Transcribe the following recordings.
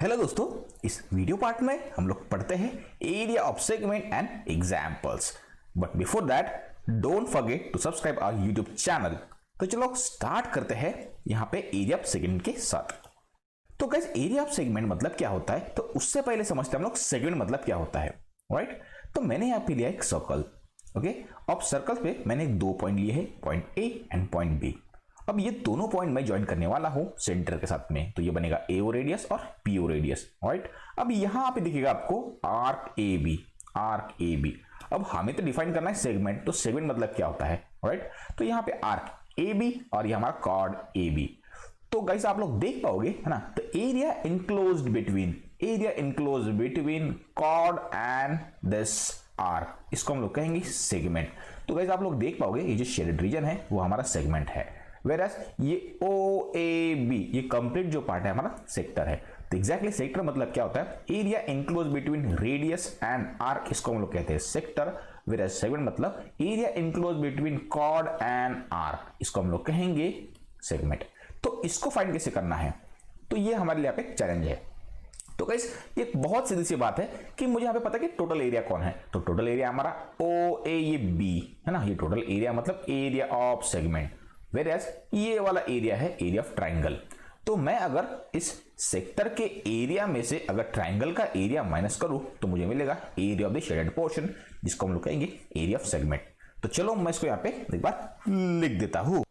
Hello दोस्तों, इस video part में हम लोग पढ़ते हैं area of segment and examples. But before that don't forget to subscribe our YouTube channel. तो चलो स्टार्ट करते हैं यहाँ पे एरिया ऑफ सेगमेंट के साथ। तो गाइस, एरिया ऑफ सेगमेंट मतलब क्या होता है, तो उससे पहले समझते हैं हम लोग सेगमेंट मतलब क्या होता है। राइट, तो मैंने यहाँ पे लिया एक सर्कल। ओके, अब सर्कल पे मैंने दो पॉइंट लिए हैं, point A and point B. अब ये दोनों पॉइंट मैं ज्वाइन करने वाला हूं सेंटर के साथ में, तो ये बनेगा एओ रेडियस और पीओ रेडियस। राइट, अब यहां पे दिखेगा आपको arc A B, arc A B. अब हमें तो डिफाइन करना है सेगमेंट, तो सेगमेंट मतलब क्या होता है। राइट, तो यहां पे आर्क ए बी और ये हमारा कॉर्ड ए बी। तो गाइस आप लोग देख पाओगे है ना, तो area enclosed between chord and this arc, इसको हम लोग कहेंगे सेगमेंट। तो गाइस आप लोग देख पाओगे ये जो शेडेड रीजन है वो हमारा सेगमेंट है, Whereas ये OAB ये कंप्लीट जो पार्ट है हमारा सेक्टर है। तो एग्जैक्टली सेक्टर मतलब क्या होता है, area enclose between radius and arc, इसको हम लोग कहते हैं सेक्टर। Whereas सेगमेंट मतलब area enclose between chord and arc, इसको हम लोग कहेंगे सेगमेंट। तो इसको फाइंड कैसे करना है, तो ये हमारे लिए यहाँ पे चैलेंज है। तो गाइस ये बहुत सीधी सी बात है कि मुझे यहाँ पे पता है कि टोटल एरिया कौन है, तो टोटल एरिया हमारा OA ये B है ना, ये टोटल एरिया मतलब एरिया ऑफ सेगमेंट। Whereas ये वाला एरिया है एरिया ऑफ ट्राइंगल। तो मैं अगर इस सेक्टर के एरिया में से अगर ट्राइंगल का एरिया माइनस करूं तो मुझे मिलेगा area of the shaded portion, जिसको हम लोग कहेंगे एरिया ऑफ सेगमेंट। तो चलो मैं इसको यहाँ पे एक बार लिख देता हूं।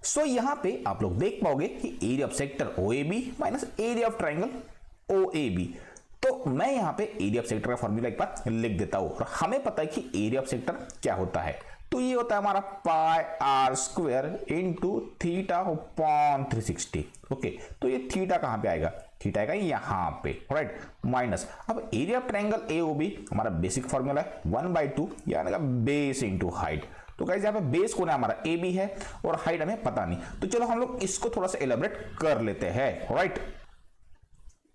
सो यहां पे आप लोग देख पाओगे कि area of sector OAB minus area of triangle OAB। तो मैं यहां पे एरिया ऑफ सेक्टर का फॉर्मूला एक बार लिख देता हूं। और हमें पता है कि एरिया ऑफ सेक्टर क्या होता है, तो ये होता है हमारा pi r square into theta upon 360। Okay, तो ये थीटा कहां पे आएगा, थीटा आएगा यहां पे। राइट, माइनस अब एरिया ऑफ ट्रायंगल एओबी हमारा बेसिक फॉर्मूला है 1/2 यानी का बेस इंटू हाइट। तो गाइस यहाँ पे बेस कौन है हमारा AB है और हाइट हमें पता नहीं, तो चलो हम लोग इसको थोड़ा सा एलेबरेट कर लेते हैं। राइट,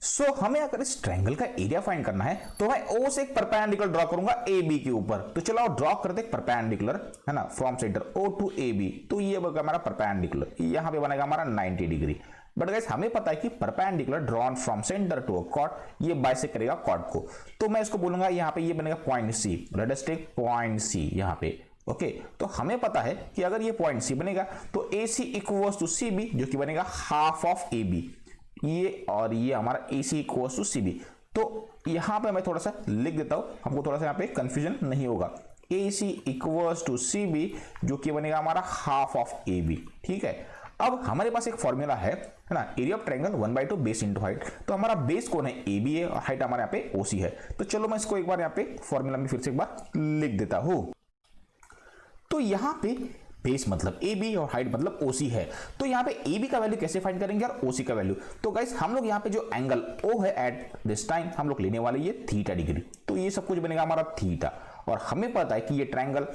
सो हमें अगर इस ट्रायंगल का एरिया फाइंड करना है तो मैं O से एक परपेंडिकुलर ड्रॉ करूंगा AB के ऊपर। तो चलो ड्रॉ करते हैं परपेंडिकुलर है ना, from centre O to AB। तो ये बनेगा हमारा परपेंडिकुलर, यहां पे बनेगा हमारा 90 डिग्री। बट गाइस हमें पता है कि perpendicular drawn from centre to a chord ये बाइसेक्ट करेगा कॉर्ड को। तो मैं इसको बोलूंगा यहां पे ये बनेगा point C, let us take point C यहां पे। ओके, तो हमें पता है कि अगर ये पॉइंट C बनेगा तो AC इक्वल्स टू CB, जो कि बनेगा हाफ ऑफ AB। ये और ये हमारा AC इक्वल्स टू CB। तो यहां पे मैं थोड़ा सा लिख देता हूं, हमको थोड़ा सा यहां पे कंफ्यूजन नहीं होगा। AC इक्वल्स टू CB जो कि बनेगा हमारा हाफ ऑफ AB। ठीक है, अब हमारे पास एक फॉर्मूला है ना, area of triangle 1/2 base into height. तो हमारा बेस कौन है, AB है और हाइट हमारे यहाँ पे OC है। तो चलो मैं इसको एक बार यहाँ पे फॉर्मूला में फिर से एक बार लिख देता हूं। तो यहां पे बेस मतलब AB और हाइट मतलब OC है। तो यहाँ पे AB का वैल्यू कैसे फाइंड करेंगे और OC का वैल्यू, तो गाइस हम लोग यहाँ पे जो एंगल O है एट दिस टाइम हम लोग लेने वाले ये थीटा डिग्री। तो ये सब कुछ बनेगा हमारा थीटा, और हमें पता है कि ये ट्रायंगल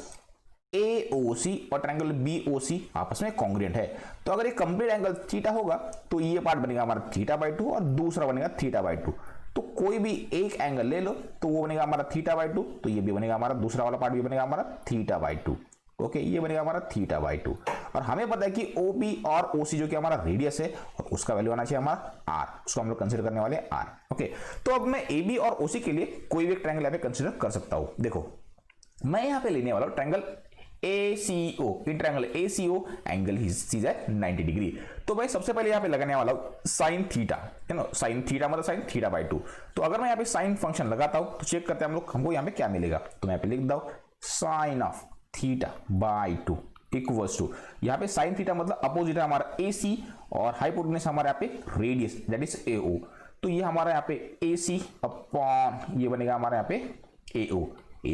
AOC और ट्रायंगल BOC आपस में कॉन्ग्रुएंट है। तो अगर ये कंप्लीट एंगल थीटा होगा तो ये पार्ट बनेगा हमारा θ/2 और दूसरा बनेगा θ/2। तो कोई भी एक एंगल ले लो तो वो बनेगा हमारा θ/2, तो ये भी बनेगा हमारा, दूसरा वाला पार्ट भी बनेगा हमारा θ/2। ओके, ये बनेगा हमारा θ/2। और हमें पता है कि OB और OC जो कि हमारा रेडियस है और उसका वैल्यू आना चाहिए हमारा R, उसको हम लोग कंसीडर करने वाले हैं R। ओके, तो अब मैं AB और OC के लिए कोई भी एक ट्रायंगल यहाँ पे कंसीडर कर सकता हूं। देखो मैं यहाँ पे लेने वाला हूं triangle ACO। In triangle ACO angle his है 90 डिग्री। तो भाई सबसे पहले यहाँ पे लगाने वाला हूं साइन थीटा, है ना, साइन थीटा मतलब साइन θ/2। तो अगर मैं यहाँ पे साइन फंक्शन लगाता हूं तो चेक करते हैं हम लोग, हमको यहाँ पे क्या मिलेगा। तो मैं यहाँ पे लिख दूं साइन ऑफ θ/2 इक्वल्स टू, यहाँ पे साइन थीटा मतलब अपोजिट है हमारा AC और हाइपोटेन्यूस हमारे यहाँ पे रेडियस दैट इज AO। तो ये हमारा यहाँ पे AC अपॉन ये बनेगा हमारे यहाँ पे AO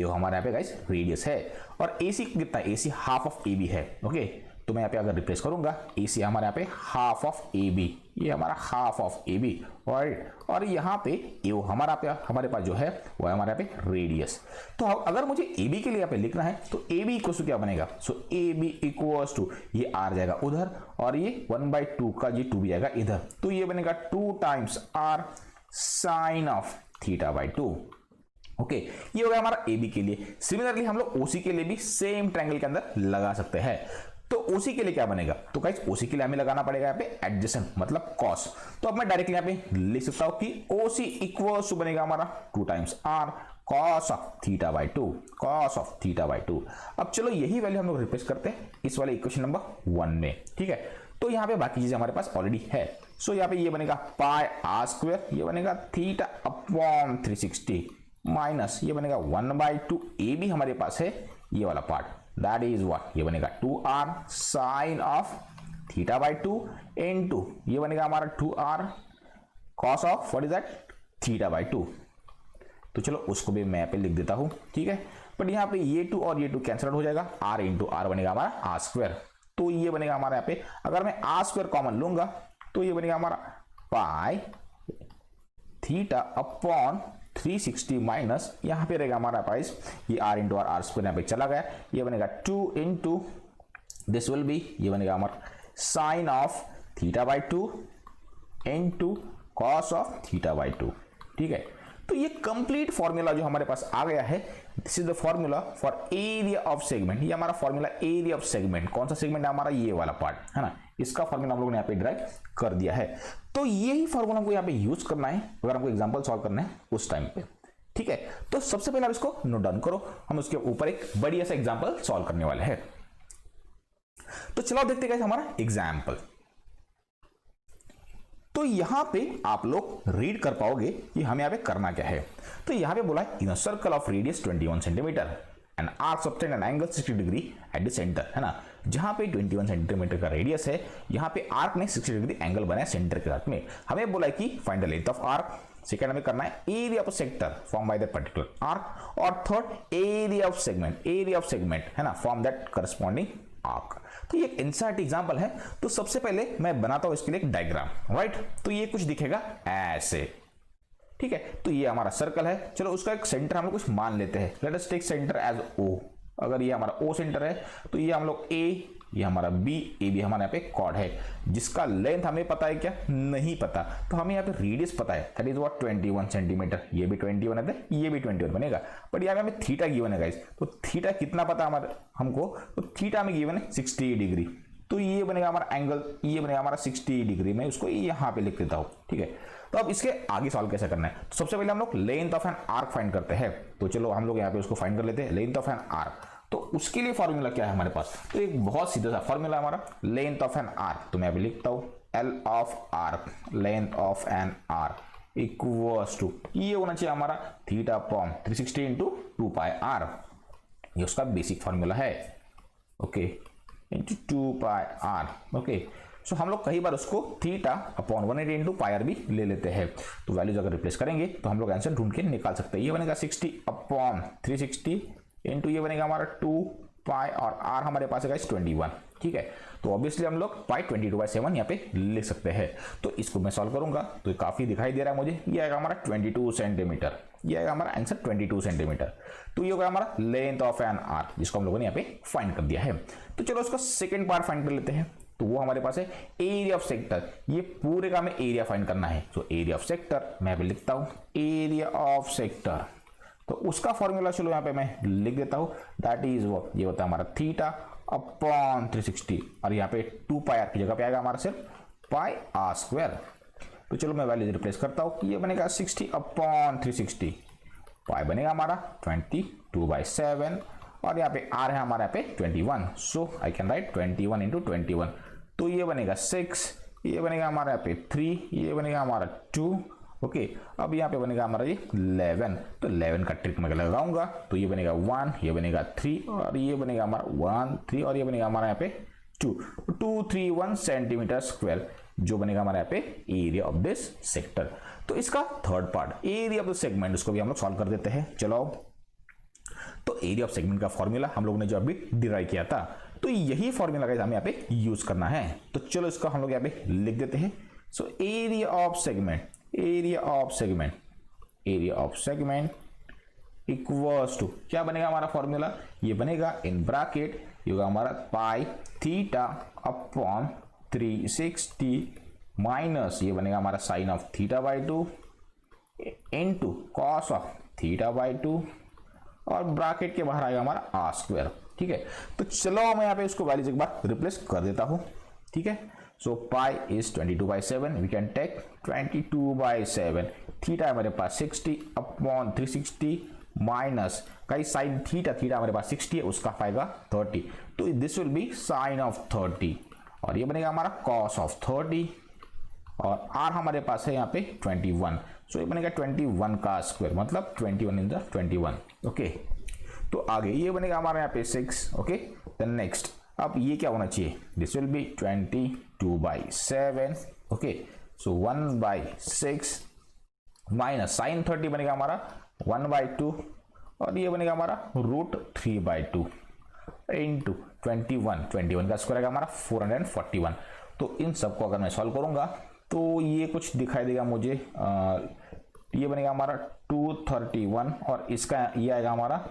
हमारे यहाँ पे गाइस रेडियस है, और AC कितना है, AC हाफ ऑफ AB है। ओके, तो मैं यहाँ पे अगर रिप्लेस करूंगा AC हमारे यहाँ पे हाफ ऑफ AB, ये हमारा हाफ ऑफ AB, और यहाँ पे AO हमारे पास जो है वो है हमारे यहाँ पे रेडियस। तो अगर मुझे AB के लिए यहाँ पे लिखना है तो AB इक्वल्स टू क्या बनेगा, सो AB इक्वल्स टू ये R जाएगा उधर और ये 1/2 का ये 2 भी जाएगा इधर। तो ये बनेगा 2 times R sine of θ/2। Okay, ये हो गया हमारा AB के लिए। सिमिलरली हम लोग OC के लिए भी सेम ट्रायंगल के अंदर लगा सकते हैं। तो ओसी के लिए क्या बनेगा, तो गाइस ओसी के लिए हमें लगाना पड़ेगा यहाँ पे एडजेसेंट मतलब कॉस। तो अब मैं डायरेक्टली यहाँ पे लिख सकता हूं कि ओसी इक्वल्स टू बनेगा हमारा 2 times r cos of theta by 2, cos of theta by 2। अब चलो यही वैल्यू हम लोग रिप्लेस करते हैं इस वाले इक्वेशन नंबर 1 में, ठीक है। तो यहाँ पे बाकी चीजें हमारे पास ऑलरेडी है। सो यहाँ पे ये बनेगा पाई आर स्क्वायर, ये बनेगा थीटा अपॉन 360 माइनस ये बनेगा 1/2 ए भी हमारे पास है ये वाला पार्ट, दैट इज व्हाट, ये बनेगा 2r sine of theta by 2 into ये बनेगा हमारा 2r cos of what is that theta by 2। तो चलो उसको भी मैं यहाँ पे लिख देता हूं, ठीक है। बट यहाँ पे ये 2 और ये 2 कैंसिल आउट हो जाएगा, r इंटू आर बनेगा हमारा आर स्क्वायर। तो ये बनेगा हमारा यहाँ पे, अगर मैं आर स्क्वायर कॉमन लूंगा तो ये बनेगा हमारा पाई थीटा अपॉन 360 माइनस यहाँ पे रहेगा हमारा पास ये r इंटू आर स्क्वायर यहाँ पे चला गया, ये बनेगा 2 इंटू दिस विल बी ये बनेगा हमारा sine of theta by 2 into cos of theta by 2, ठीक है। तो ये कंप्लीट फॉर्मूला जो हमारे पास आ गया है, this is the formula for area of segment. ये हमारा फॉर्मूला एरिया ऑफ सेगमेंट, कौन सा सेगमेंट है हमारा, ये वाला पार्ट है ना, इसका फॉर्मूला हम लोगों ने यहाँ पे ड्राइव कर दिया है। तो यही फॉर्मूला हमको यहाँ पे यूज करना है अगर हमको एग्जांपल सॉल्व करना है उस टाइम पे, ठीक है। तो सबसे पहले आप इसको नोट डाउन करो, हम उसके ऊपर एक बढ़िया सा एग्जाम्पल सॉल्व करने वाले हैं। तो चलो देखते हैं हमारा एग्जाम्पल। तो यहां पे आप लोग रीड कर पाओगे कि हमें यहां पे करना क्या है। तो यहां पे बोला है in a circle of radius 21 centimetre and arc subtend an angle 60 degree at the centre, है ना। जहां पे 21 सेंटीमीटर का रेडियस है, यहां पे आर्क ने 60 डिग्री एंगल बनाया सेंटर के साथ में। हमें बोला है कि find the length of arc, second हमें करना है area of sector form by that particular arc, और थर्ड एरिया ऑफ सेगमेंट, है ना, फॉर्म दैट करस्पॉन्डिंग आर्क। तो ये इंसर्ट एग्जांपल है। तो सबसे पहले मैं बनाता हूं इसके लिए एक डायग्राम, राइट। तो ये कुछ दिखेगा ऐसे, ठीक है। तो ये हमारा सर्कल है, चलो उसका एक सेंटर हम लोग कुछ मान लेते हैं, let us take centre as O। अगर ये हमारा O सेंटर है तो ये हम लोग A, ये हमारा B, ए भी हमारे यहाँ पे कॉर्ड है, जिसका लेंथ हमें पता है क्या, नहीं पता। तो हमें यहाँ पे रेडियस पता है, दैट इज व्हाट 21 सेंटीमीटर। ये भी 21 है, ये भी 21 बनेगा। बट यहाँ पे हमें थीटा गिवन है गाइस, तो थीटा कितना पता हमारे हमको, तो थीटा में गिवन है 60 डिग्री। तो ये बनेगा हमारा एंगल, ये बनेगा हमारा 60 डिग्री। मैं उसको यहाँ पे लिख देता हूँ, ठीक है। तो अब इसके आगे सॉल्व कैसे करना है, तो सबसे पहले हम लोग length of an arc find करते हैं। तो चलो हम लोग यहाँ पे उसको फाइंड कर लेते हैं, लेंथ ऑफ एन आर्क। तो उसके लिए फॉर्मूला क्या है हमारे पास, तो एक बहुत सीधा सा फॉर्मूला हमारा लेंथ ऑफ एन आर्क। तो मैं अभी लिखता हूं L of arc, length of an arc equals to, ये होना चाहिए हमारा theta upon 360 into 2 pi r, ये उसका बेसिक फॉर्मूला है, okay, into 2 pi r, okay. So हम लोग कई बार उसको theta upon 180 into pi r भी ले लेते हैं। तो वैल्यूज अगर रिप्लेस करेंगे तो हम लोग आंसर ढूंढ के निकाल सकते हैं। ये बनेगा 60 अपॉन 360 इंटू ये बनेगा हमारा 2 पाई, और आर हमारे पास है 21, ठीक है। तो ऑब्वियसली हम लोग पाई 22/7 यहाँ पे लिख सकते हैं। तो इसको मैं सॉल्व करूंगा तो ये काफी दिखाई दे रहा है मुझे, ये आएगा हमारा 22 सेंटीमीटर, ये आएगा हमारा आंसर 22 सेंटीमीटर। तो ये होगा हमारा लेंथ ऑफ एन आर्क, जिसको हम लोगों ने यहाँ पे फाइंड कर दिया है। तो चलो उसका सेकेंड पार्ट फाइंड कर लेते हैं। तो वो हमारे पास है एरिया ऑफ सेक्टर, ये पूरे का हमें एरिया फाइंड करना है। तो एरिया ऑफ सेक्टर मैं अभी लिखता हूं एरिया ऑफ सेक्टर। तो उसका फॉर्मूला चलो यहाँ पे मैं लिख देता हूं, दैट इज वो, ये होता है हमारा थीटा अपॉन 360, और यहाँ पे 2 पाई आर की जगह पे आएगा हमारा सिर्फ पाई आर स्क्वायर। तो चलो मैं वैल्यू रिप्लेस करता हूं, ये बनेगा 60 अपॉन 360, पाई बनेगा हमारा 22/7, और यहाँ पे आर है हमारा यहाँ पे 21। सो आई कैन राइट 21 इंटू 21। तो ये बनेगा 6, ये बनेगा हमारा यहाँ पे 3, ये बनेगा हमारा 2, ओके। अब यहाँ पे बनेगा हमारा ये 11। तो 11 का ट्रिक मैं लगाऊंगा, तो ये बनेगा 1, ये बनेगा 3, और ये बनेगा हमारा 1 3, और ये बनेगा हमारा यहाँ पे 231 सेंटीमीटर स्क्वायर, जो बनेगा हमारे यहाँ पे एरिया ऑफ दिस सेक्टर। तो इसका third part area of the segment, उसको भी हम लोग सॉल्व कर देते हैं। चलो, तो एरिया ऑफ सेगमेंट का फॉर्मूला हम लोग ने जो अभी डिराइव किया था, तो यही फॉर्मूला गाइस हमें यहाँ पे यूज करना है। तो चलो इसको हम लोग यहाँ पे लिख देते हैं। So area of segment, area of segment, area of segment equals to, क्या बनेगा हमारा फॉर्मूला, ये बनेगा इन ब्रैकेट, ये होगा हमारा पाई थीटा अपॉन 360 माइनस ये बनेगा हमारा sine of theta by 2 into cos of theta by 2, और ब्रैकेट के बाहर आएगा हमारा आर स्क्वायर। ठीक है। तो चलो मैं यहाँ पे इसको वैल्यूज एक बार रिप्लेस कर देता हूँ, ठीक है। So pi is 22/7, we can take 22/7, theta हमारे पास 60 अपॉन 360 माइनस कई साइन थीटा, थीटा हमारे पास 60 है, उसका आएगा 30, तो this will be sine of 30, और ये बनेगा हमारा कॉस ऑफ 30, और आर हमारे पास है यहाँ पे 21, सो ये बनेगा 21 का स्क्वायर, मतलब 21 इन द 21, ओके। तो आगे ये बनेगा हमारे यहाँ पे 6, ओके। देन नेक्स्ट, अब ये क्या होना चाहिए, this will be 22/7, okay. So 1/6 minus sine 30 बनेगा हमारा 1/2, और ये बनेगा हमारा √3/2 इंटू 21 का स्क्वायर आएगा हमारा 441। तो इन सबको अगर मैं सॉल्व करूंगा तो ये कुछ दिखाई देगा मुझे, ये बनेगा हमारा 231, और इसका ये आएगा हमारा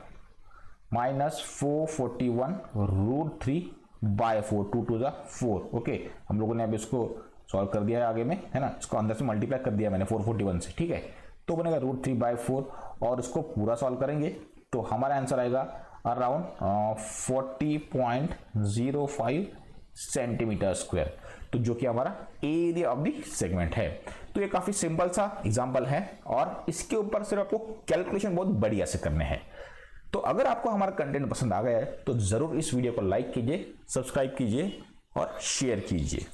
-441 √3/4, 2 × 4, ओके। हम लोगों ने अब इसको सॉल्व कर दिया है आगे में, है ना, इसको अंदर से मल्टीप्लाई कर दिया मैंने 441 से, ठीक है। तो बनेगा √3/4, और इसको पूरा सॉल्व करेंगे तो हमारा आंसर आएगा अराउंड 40.05 सेंटीमीटर स्क्वायर, तो जो कि हमारा एरिया ऑफ द सेगमेंट है। तो ये काफी सिंपल सा एग्जांपल है, और इसके ऊपर सिर्फ आपको कैलकुलेशन बहुत बढ़िया से करने हैं। तो अगर आपको हमारा कंटेंट पसंद आ गया है तो जरूर इस वीडियो को लाइक कीजिए, सब्सक्राइब कीजिए और शेयर कीजिए।